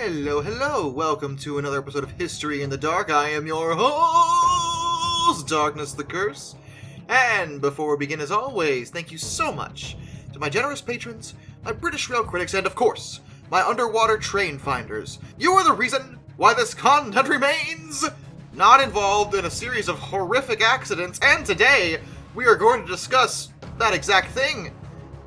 Hello, hello! Welcome to another episode of History in the Dark. I am your host, Darkness the Curse. And before we begin, as always, thank you so much to my generous patrons, my British rail critics, and of course, my underwater train finders. You are the reason why this content remains not involved in a series of horrific accidents, and today we are going to discuss that exact thing.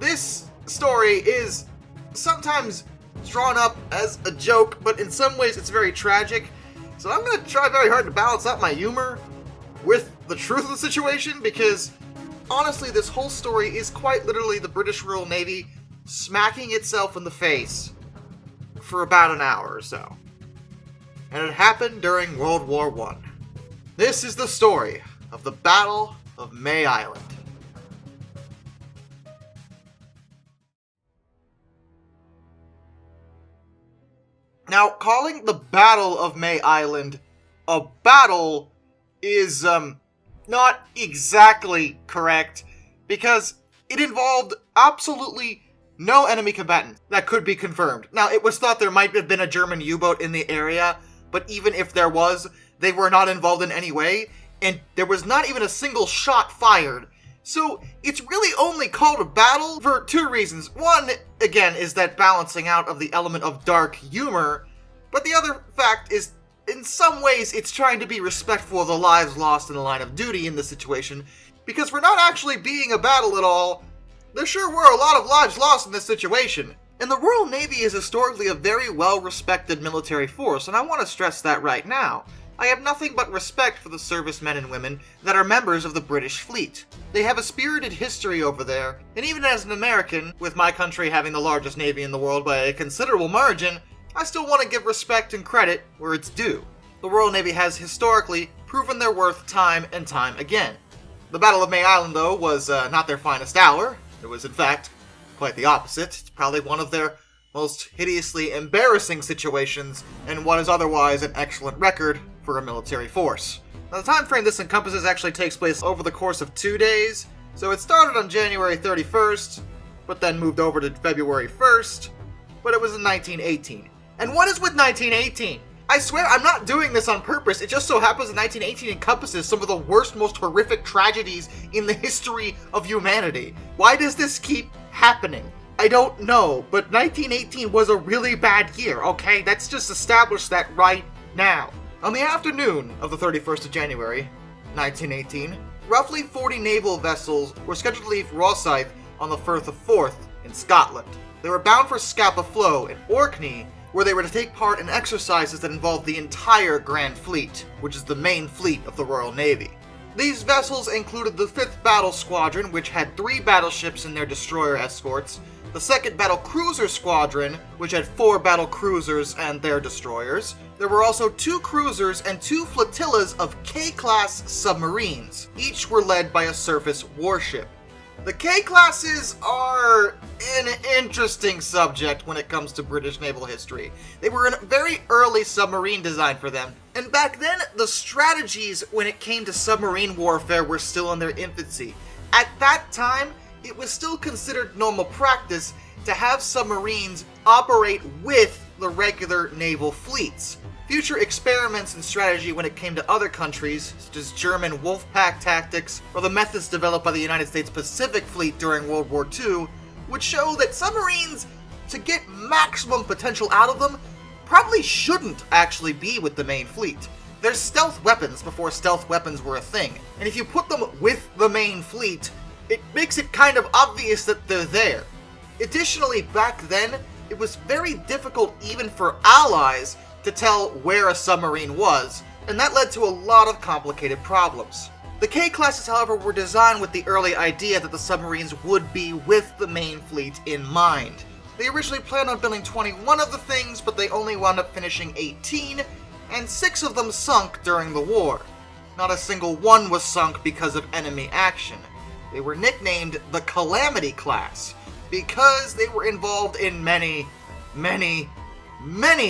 This story is sometimes drawn up as a joke, but in some ways it's very tragic. So I'm going to try very hard to balance out my humor with the truth of the situation, because honestly, this whole story is quite literally the British Royal Navy smacking itself in the face for about an hour or so. And it happened during World War I. This is the story of the Battle of May Island. Now, calling the Battle of May Island a battle is, not exactly correct, because it involved absolutely no enemy combatants that could be confirmed. Now, it was thought there might have been a German U-boat in the area, but even if there was, they were not involved in any way, and there was not even a single shot fired. So, it's really only called a battle for two reasons. One, again, is that balancing out of the element of dark humor, but the other fact is, in some ways, it's trying to be respectful of the lives lost in the line of duty in this situation, because for not actually being a battle at all, there sure were a lot of lives lost in this situation. And the Royal Navy is historically a very well-respected military force, and I want to stress that right now. I have nothing but respect for the servicemen and women that are members of the British fleet. They have a spirited history over there, and even as an American, with my country having the largest navy in the world by a considerable margin, I still want to give respect and credit where it's due. The Royal Navy has historically proven their worth time and time again. The Battle of May Island, though, was not their finest hour. It was, in fact, quite the opposite. It's probably one of their most hideously embarrassing situations, and what is otherwise an excellent record for a military force. Now, the time frame this encompasses actually takes place over the course of 2 days, so it started on January 31st, but then moved over to February 1st, but it was in 1918. And what is with 1918? I swear I'm not doing this on purpose, it just so happens that 1918 encompasses some of the worst, most horrific tragedies in the history of humanity. Why does this keep happening? I don't know, but 1918 was a really bad year, okay? Let's just establish that right now. On the afternoon of the 31st of January, 1918, roughly 40 naval vessels were scheduled to leave Rosyth on the Firth of Forth in Scotland. They were bound for Scapa Flow in Orkney, where they were to take part in exercises that involved the entire Grand Fleet, which is the main fleet of the Royal Navy. These vessels included the 5th Battle Squadron, which had 3 battleships and their destroyer escorts, the 2nd Battle Cruiser Squadron, which had 4 battle cruisers and their destroyers. There were also 2 cruisers and 2 flotillas of K-class submarines. Each were led by a surface warship. The K-classes are an interesting subject when it comes to British naval history. They were a very early submarine design for them, and back then, the strategies when it came to submarine warfare were still in their infancy. At that time, it was still considered normal practice to have submarines operate with the regular naval fleets. Future experiments in strategy when it came to other countries, such as German Wolfpack tactics or the methods developed by the United States Pacific Fleet during World War II, would show that submarines, to get maximum potential out of them, probably shouldn't actually be with the main fleet. They're stealth weapons before stealth weapons were a thing, and if you put them with the main fleet, it makes it kind of obvious that they're there. Additionally, back then, it was very difficult even for allies to tell where a submarine was, and that led to a lot of complicated problems. The K-classes, however, were designed with the early idea that the submarines would be with the main fleet in mind. They originally planned on building 21 of the things, but they only wound up finishing 18, and 6 of them sunk during the war. Not a single one was sunk because of enemy action. They were nicknamed the Calamity class, because they were involved in many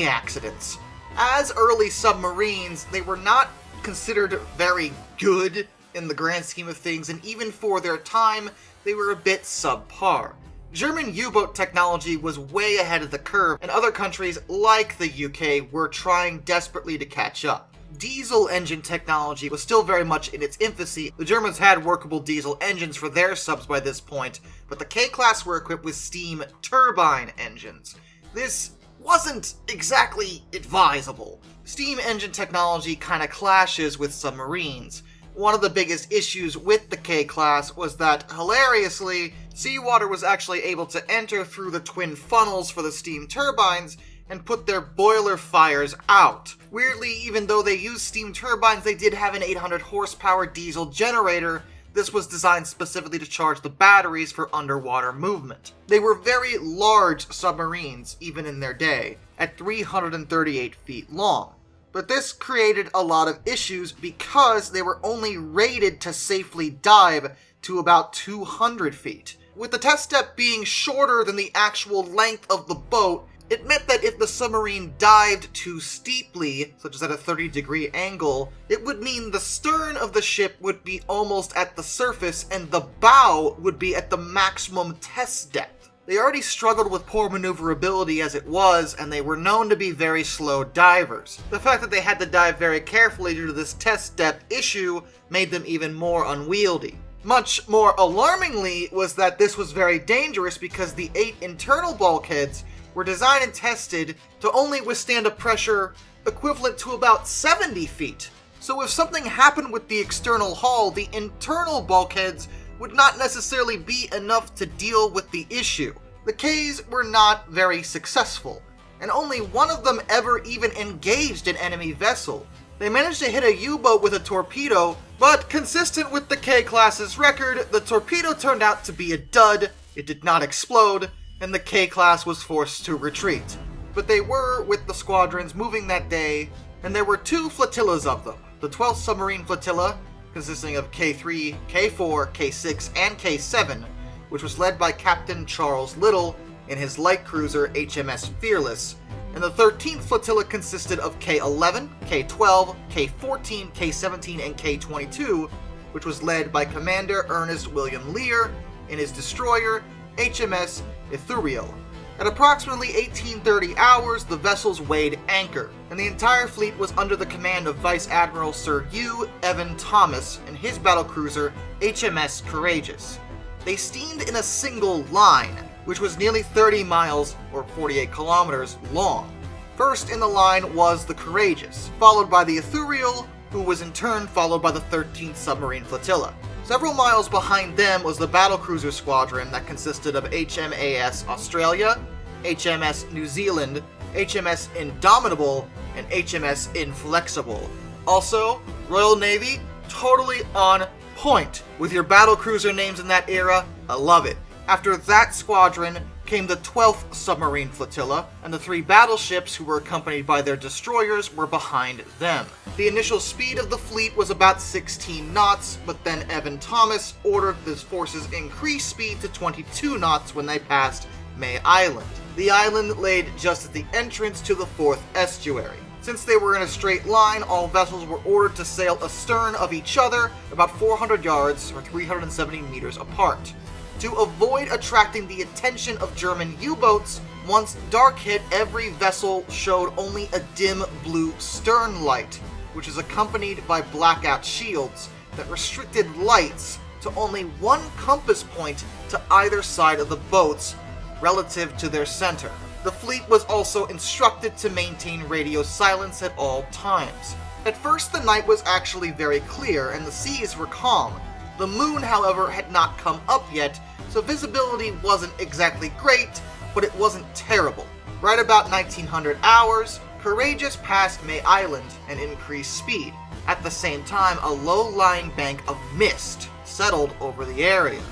accidents. As early submarines, they were not considered very good in the grand scheme of things, and even for their time, they were a bit subpar. German U-boat technology was way ahead of the curve, and other countries like the UK were trying desperately to catch up. Diesel engine technology was still very much in its infancy. The Germans had workable diesel engines for their subs by this point, but the K-class were equipped with steam turbine engines. This wasn't exactly advisable. Steam engine technology kinda clashes with submarines. One of the biggest issues with the K-class was that, hilariously, seawater was actually able to enter through the twin funnels for the steam turbines and put their boiler fires out. Weirdly, even though they used steam turbines, they did have an 800 horsepower diesel generator. This was designed specifically to charge the batteries for underwater movement. They were very large submarines, even in their day, at 338 feet long. But this created a lot of issues because they were only rated to safely dive to about 200 feet. With the test depth being shorter than the actual length of the boat, it meant that if the submarine dived too steeply, such as at a 30-degree angle, it would mean the stern of the ship would be almost at the surface and the bow would be at the maximum test depth. They already struggled with poor maneuverability as it was, and they were known to be very slow divers. The fact that they had to dive very carefully due to this test depth issue made them even more unwieldy. Much more alarmingly was that this was very dangerous because the 8 internal bulkheads were designed and tested to only withstand a pressure equivalent to about 70 feet. So if something happened with the external hull, the internal bulkheads would not necessarily be enough to deal with the issue. The Ks were not very successful, and only one of them ever even engaged an enemy vessel. They managed to hit a U-boat with a torpedo, but consistent with the K-class's record, the torpedo turned out to be a dud, it did not explode, and the K-class was forced to retreat. But they were with the squadrons moving that day, and there were 2 flotillas of them. The 12th Submarine Flotilla, consisting of K3, K4, K6, and K7, which was led by Captain Charles Little in his light cruiser HMS Fearless, and the 13th Flotilla consisted of K11, K12, K14, K17, and K22, which was led by Commander Ernest William Lear in his destroyer HMS Ithuriel. At approximately 1830 hours, the vessels weighed anchor, and the entire fleet was under the command of Vice Admiral Sir Hugh Evan Thomas and his battlecruiser HMS Courageous. They steamed in a single line, which was nearly 30 miles or 48 kilometers long. First in the line was the Courageous, followed by the Ithuriel, who was in turn followed by the 13th Submarine Flotilla. Several miles behind them was the battlecruiser squadron that consisted of HMAS Australia, HMS New Zealand, HMS Indomitable, and HMS Inflexible. Also, Royal Navy, totally on point. With your battlecruiser names in that era, I love it. After that squadron came the 12th Submarine Flotilla, and the 3 battleships who were accompanied by their destroyers were behind them. The initial speed of the fleet was about 16 knots, but then Evan Thomas ordered his forces increase speed to 22 knots when they passed May Island. The island laid just at the entrance to the Forth estuary. Since they were in a straight line, all vessels were ordered to sail astern of each other about 400 yards or 370 meters apart. To avoid attracting the attention of German U-boats, once dark hit, every vessel showed only a dim blue stern light, which is accompanied by blackout shields that restricted lights to only one compass point to either side of the boats relative to their center. The fleet was also instructed to maintain radio silence at all times. At first, the night was actually very clear and the seas were calm. The moon, however, had not come up yet, so visibility wasn't exactly great, but it wasn't terrible. Right about 1900 hours, Courageous passed May Island and increased speed. At the same time, a low-lying bank of mist settled over the area.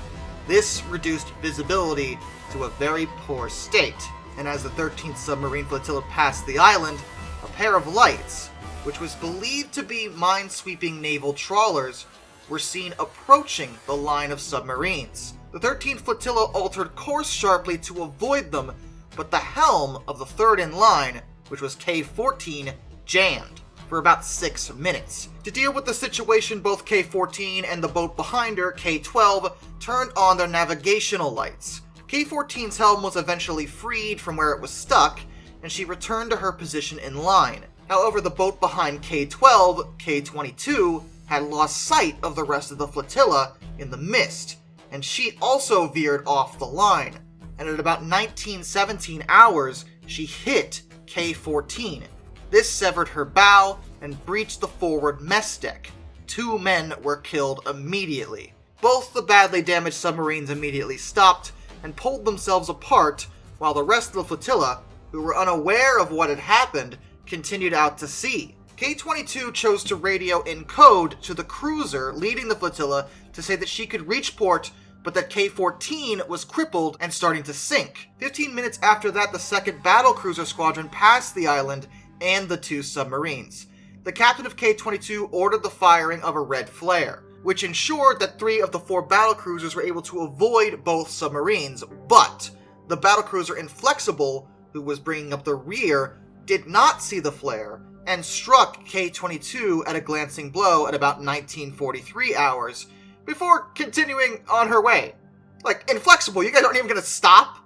This reduced visibility to a very poor state, and as the 13th Submarine Flotilla passed the island, a pair of lights, which was believed to be mine-sweeping naval trawlers, were seen approaching the line of submarines. The 13th Flotilla altered course sharply to avoid them, but the helm of the third in line, which was K-14, jammed for about 6 minutes. To deal with the situation, both K-14 and the boat behind her, K-12, turned on their navigational lights. K-14's helm was eventually freed from where it was stuck, and she returned to her position in line. However, the boat behind K-12, K-22, had lost sight of the rest of the flotilla in the mist, and she also veered off the line, and at about 1917 hours, she hit K-14. This severed her bow and breached the forward mess deck. 2 men were killed immediately. Both the badly damaged submarines immediately stopped and pulled themselves apart, while the rest of the flotilla, who were unaware of what had happened, continued out to sea. K-22 chose to radio in code to the cruiser leading the flotilla to say that she could reach port, but that K-14 was crippled and starting to sink. 15 minutes after that, the 2nd Battlecruiser Squadron passed the island and the 2 submarines. The captain of K-22 ordered the firing of a red flare, which ensured that 3 of the 4 battlecruisers were able to avoid both submarines, but the battlecruiser Inflexible, who was bringing up the rear, did not see the flare and struck K-22 at a glancing blow at about 1943 hours, before continuing on her way. Like, Inflexible, you guys aren't even gonna stop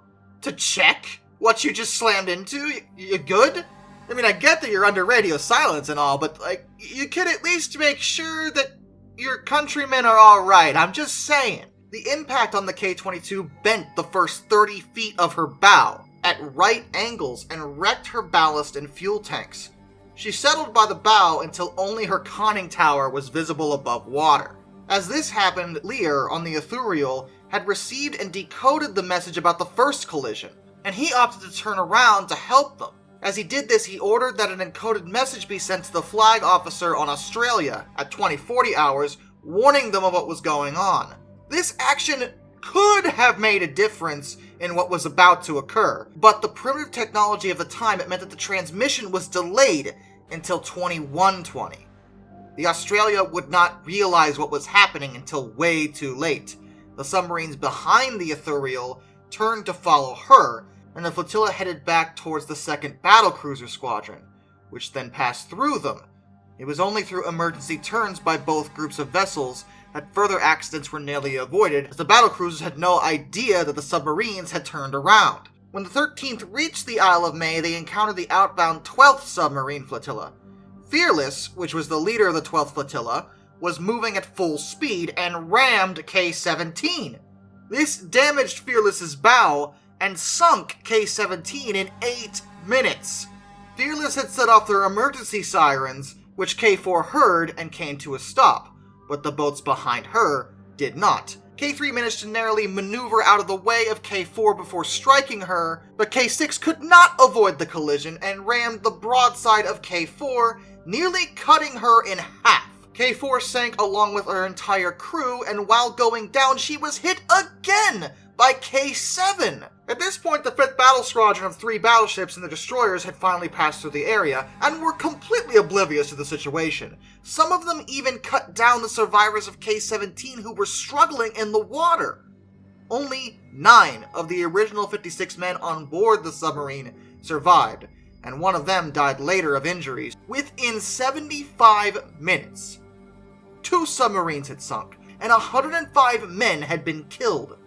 to check what you just slammed into? You good? I mean, I get that you're under radio silence and all, but, like, you could at least make sure that your countrymen are alright. I'm just saying. The impact on the K-22 bent the first 30 feet of her bow at right angles and wrecked her ballast and fuel tanks. She settled by the bow until only her conning tower was visible above water. As this happened, Lear, on the Ithuriel, had received and decoded the message about the first collision, and he opted to turn around to help them. As he did this, he ordered that an encoded message be sent to the flag officer on Australia at 2040 hours, warning them of what was going on. This action could have made a difference in what was about to occur, but the primitive technology of the time, it meant that the transmission was delayed until 2120. The Australia would not realize what was happening until way too late. The submarines behind the Ithuriel turned to follow her, and the flotilla headed back towards the 2nd Battlecruiser Squadron, which then passed through them. It was only through emergency turns by both groups of vessels that further accidents were nearly avoided, as the battlecruisers had no idea that the submarines had turned around. When the 13th reached the Isle of May, they encountered the outbound 12th submarine flotilla. Fearless, which was the leader of the 12th flotilla, was moving at full speed and rammed K-17. This damaged Fearless's bow and sunk K-17 in 8 minutes. Fearless had set off their emergency sirens, which K-4 heard and came to a stop, but the boats behind her did not. K-3 managed to narrowly maneuver out of the way of K-4 before striking her, but K-6 could not avoid the collision and rammed the broadside of K-4, nearly cutting her in half. K-4 sank along with her entire crew, and while going down, she was hit again by K-7. At this point, the 5th Battle Squadron of 3 battleships and the destroyers had finally passed through the area, and were completely oblivious to the situation. Some of them even cut down the survivors of K-17 who were struggling in the water. Only 9 of the original 56 men on board the submarine survived, and one of them died later of injuries. Within 75 minutes, 2 submarines had sunk, and 105 men had been killed.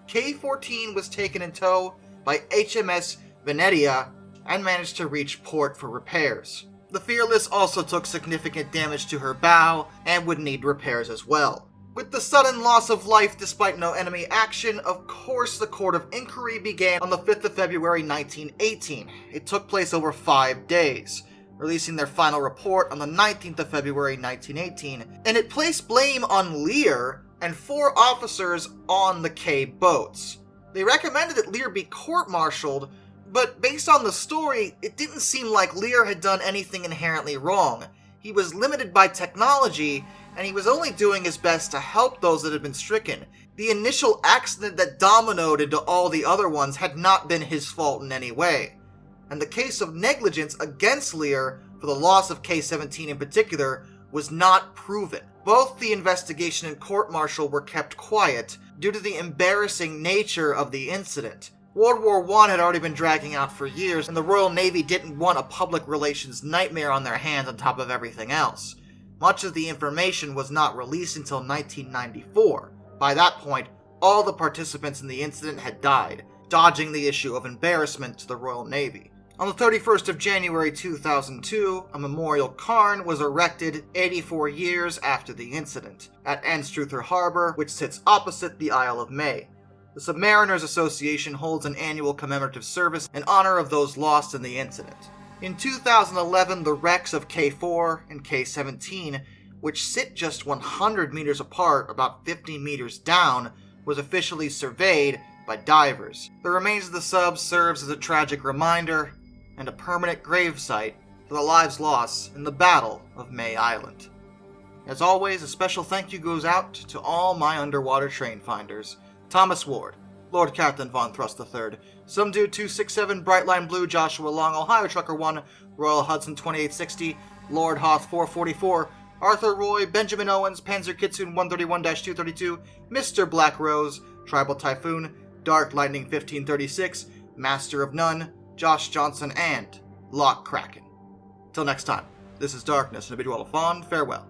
K-14 was taken in tow by HMS Venetia and managed to reach port for repairs. The Fearless also took significant damage to her bow and would need repairs as well. With the sudden loss of life despite no enemy action, of course the Court of Inquiry began on the 5th of February 1918. It took place over 5 days, releasing their final report on the 19th of February 1918, and it placed blame on Lear and 4 officers on the K boats. They recommended that Lear be court-martialed, but based on the story, it didn't seem like Lear had done anything inherently wrong. He was limited by technology, and he was only doing his best to help those that had been stricken. The initial accident that dominoed into all the other ones had not been his fault in any way, and the case of negligence against Lear for the loss of K-17 in particular was not proven. Both the investigation and court-martial were kept quiet due to the embarrassing nature of the incident. World War I had already been dragging out for years, and the Royal Navy didn't want a public relations nightmare on their hands on top of everything else. Much of the information was not released until 1994. By that point, all the participants in the incident had died, dodging the issue of embarrassment to the Royal Navy. On the 31st of January 2002, a memorial cairn was erected 84 years after the incident, at Anstruther Harbour, which sits opposite the Isle of May. The Submariners Association holds an annual commemorative service in honor of those lost in the incident. In 2011, the wrecks of K4 and K17, which sit just 100 meters apart, about 50 meters down, was officially surveyed by divers. The remains of the sub serves as a tragic reminder and a permanent gravesite for the lives lost in the Battle of May Island. As always, a special thank you goes out to all my underwater train finders: Thomas Ward, Lord Captain Von Thrust III, Some Dude 267, Brightline Blue, Joshua Long, Ohio Trucker 1, Royal Hudson 2860, Lord Hoth 444, Arthur Roy, Benjamin Owens, Panzer Kitsune 131-232, Mr. Black Rose, Tribal Typhoon, Dark Lightning 1536, Master of None, Josh Johnson, and Lock Kraken. Till next time, this is Darkness and a bid you all a fond farewell.